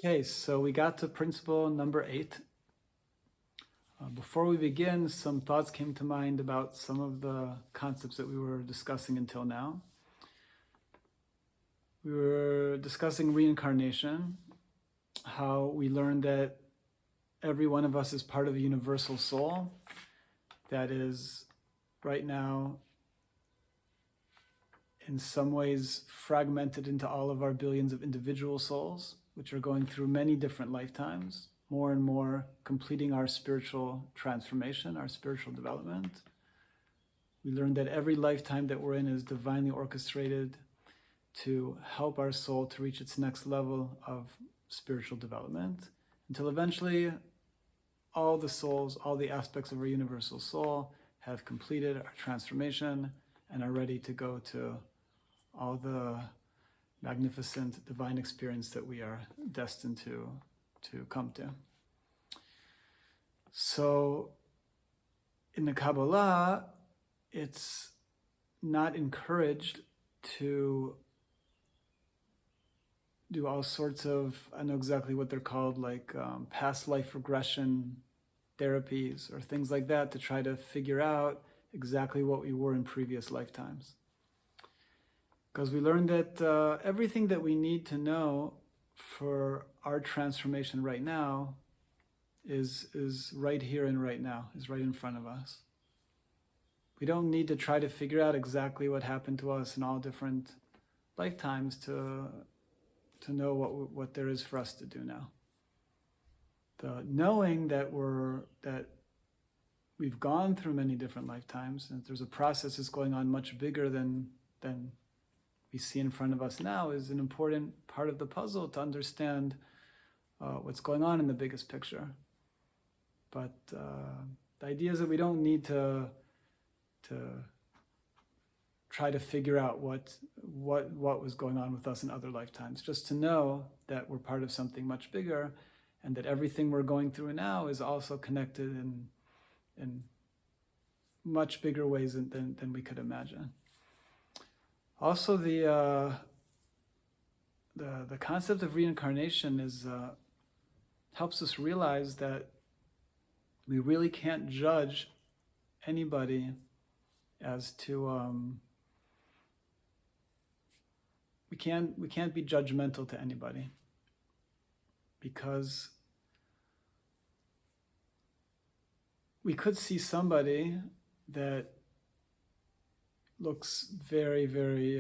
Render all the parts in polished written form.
Okay, so we got to principle number 8. Before we begin, some thoughts came to mind about some of the concepts that we were discussing until now. We were discussing reincarnation, how we learned that every one of us is part of a universal soul that is right now in some ways fragmented into all of our billions of individual souls, which are going through many different lifetimes, more and more completing our spiritual transformation, our spiritual development. We learned that every lifetime that we're in is divinely orchestrated to help our soul to reach its next level of spiritual development, until eventually all the souls, all the aspects of our universal soul have completed our transformation and are ready to go to all the magnificent divine experience that we are destined to come to. So in the Kabbalah, it's not encouraged to do all sorts of, I know exactly what they're called, like past life regression therapies or things like that, to try to figure out exactly what we were in previous lifetimes. Because we learned that everything that we need to know for our transformation right now is right here and right now, is right in front of us. We don't need to try to figure out exactly what happened to us in all different lifetimes to know what there is for us to do now. The knowing that we've gone through many different lifetimes, and there's a process that's going on much bigger than we see in front of us now, is an important part of the puzzle to understand what's going on in the biggest picture. But the idea is that we don't need to try to figure out what was going on with us in other lifetimes, just to know that we're part of something much bigger, and that everything we're going through now is also connected in much bigger ways than we could imagine. Also, the concept of reincarnation helps us realize that we really can't judge anybody as to we can't be judgmental to anybody, because we could see somebody that looks very, very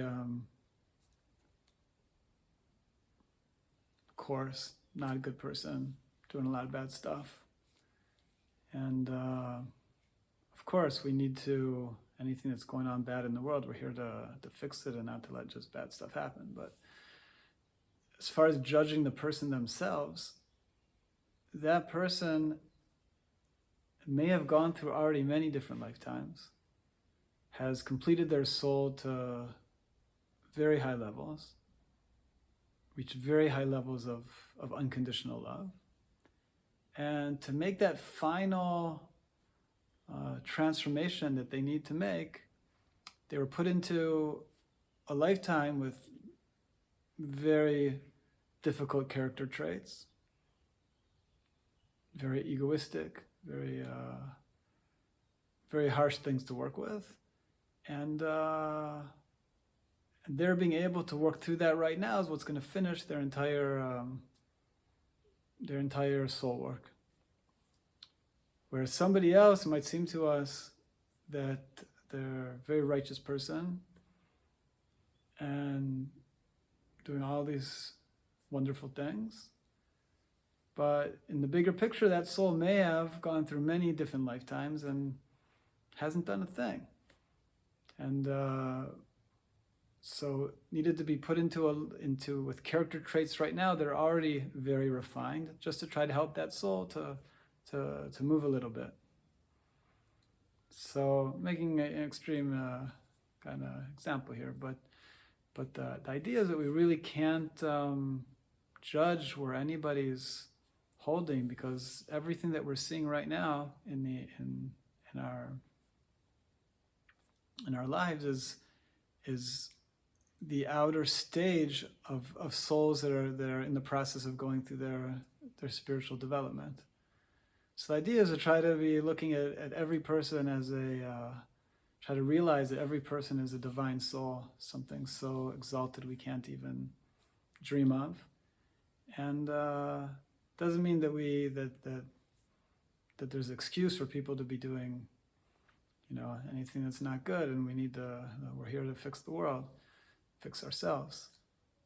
coarse, not a good person, doing a lot of bad stuff. And of course, we need to, anything that's going on bad in the world, we're here to fix it and not to let just bad stuff happen. But as far as judging the person themselves, that person may have gone through already many different lifetimes, has completed their soul to very high levels, reached very high levels of unconditional love. And to make that final transformation that they need to make, they were put into a lifetime with very difficult character traits, very egoistic, very harsh things to work with. And they're being able to work through that right now is what's going to finish their entire soul work. Whereas somebody else might seem to us that they're a very righteous person and doing all these wonderful things, but in the bigger picture, that soul may have gone through many different lifetimes and hasn't done a thing. And so needed to be put into with character traits right now that are already very refined, just to try to help that soul to move a little bit. So making an extreme kind of example here, but the idea is that we really can't judge where anybody's holding, because everything that we're seeing right now in our lives is the outer stage of souls that are in the process of going through their spiritual development. So the idea is to try to be looking at every person as try to realize that every person is a divine soul, something so exalted we can't even dream of. And doesn't mean that that there's excuse for people to be doing, anything that's not good, and we're here to fix the world, fix ourselves.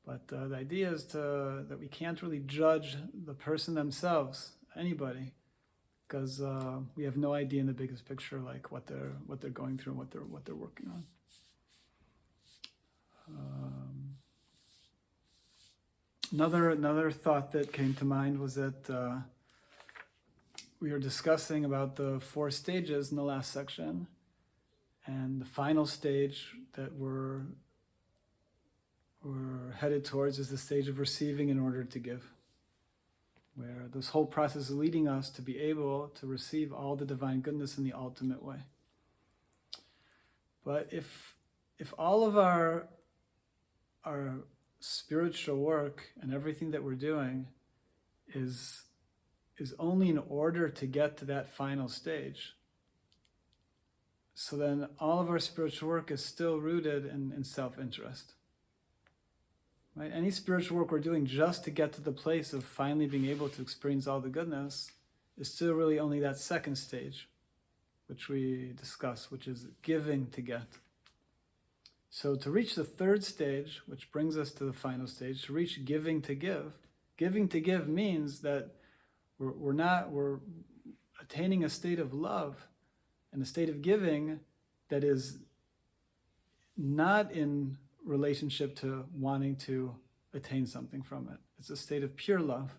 But the idea is that we can't really judge the person themselves, anybody, because we have no idea in the biggest picture, like what they're going through and what they're working on. Another thought that came to mind was that we were discussing about the 4 stages in the last section, and the final stage that we're headed towards is the stage of receiving in order to give, where this whole process is leading us to be able to receive all the divine goodness in the ultimate way. But if all of our spiritual work and everything that we're doing is only in order to get to that final stage, so then all of our spiritual work is still rooted in self-interest. Right? Any spiritual work we're doing just to get to the place of finally being able to experience all the goodness is still really only that second stage, which we discuss, which is giving to get. So to reach the 3rd stage, which brings us to the final stage, to reach giving to give means that we're attaining a state of love and a state of giving that is not in relationship to wanting to attain something from it. It's a state of pure love.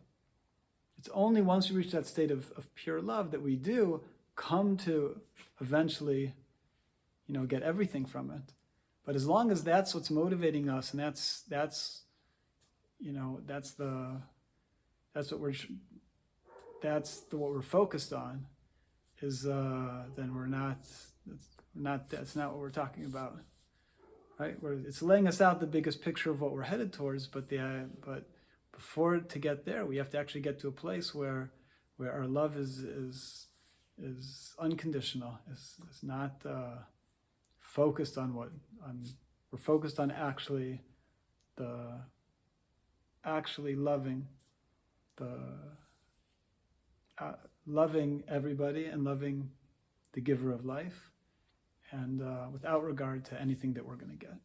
It's only once we reach that state of pure love that we do come to eventually, get everything from it. But as long as that's what's motivating us, and that's what we're focused on, is then that's not what we're talking about. Right? It's laying us out the biggest picture of what we're headed towards, but before to get there, we have to actually get to a place where our love is unconditional, is not focused on we're focused on actually loving everybody and loving the giver of life, and without regard to anything that we're going to get.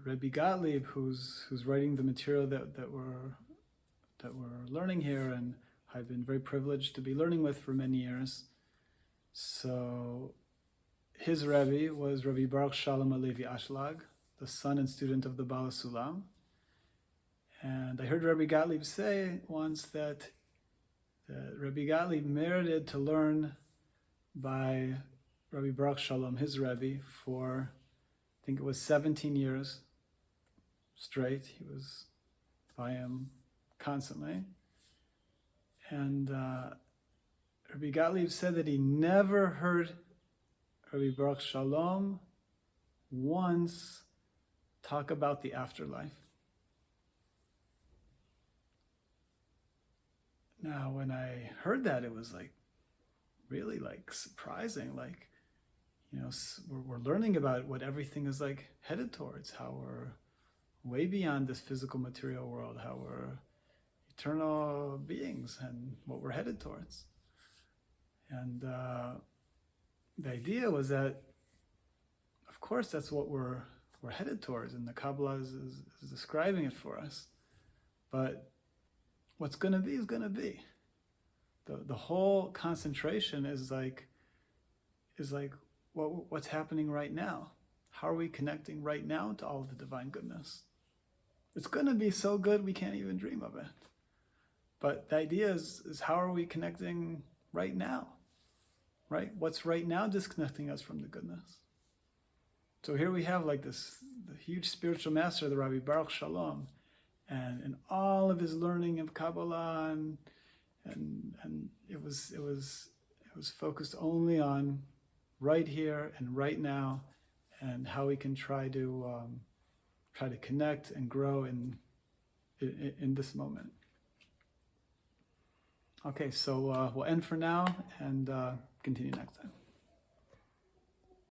The Rebbe Gottlieb, who's writing the material that we're learning here, and I've been very privileged to be learning with for many years. So his Rebbe was Rebbe Baruch Shalom Alevi Ashlag, the son and student of the Bala Sulam. And I heard Rebbe Gottlieb say once that Rebbe Gottlieb merited to learn by Rebbe Baruch Shalom, his Rebbe, for I think it was 17 years straight. He was by him constantly. And Rebbe Gottlieb said that he never heard Rebbe Baruch Shalom once talk about the afterlife. Now, when I heard that, it was really surprising. We're learning about what everything is headed towards, how we're way beyond this physical material world, how we're eternal beings and what we're headed towards. And the idea was that, of course, that's what we're headed towards, and the Kabbalah is describing it for us. But what's going to be is going to be. The whole concentration is what's happening right now. How are we connecting right now to all of the divine goodness? It's going to be so good we can't even dream of it. But the idea is how are we connecting right now? Right? What's right now disconnecting us from the goodness? So here we have the huge spiritual master, the Rabbi Baruch Shalom, and in all of his learning of Kabbalah, and it was It was focused only on right here and right now, and how we can try to connect and grow in this moment. Okay, so we'll end for now and continue next time.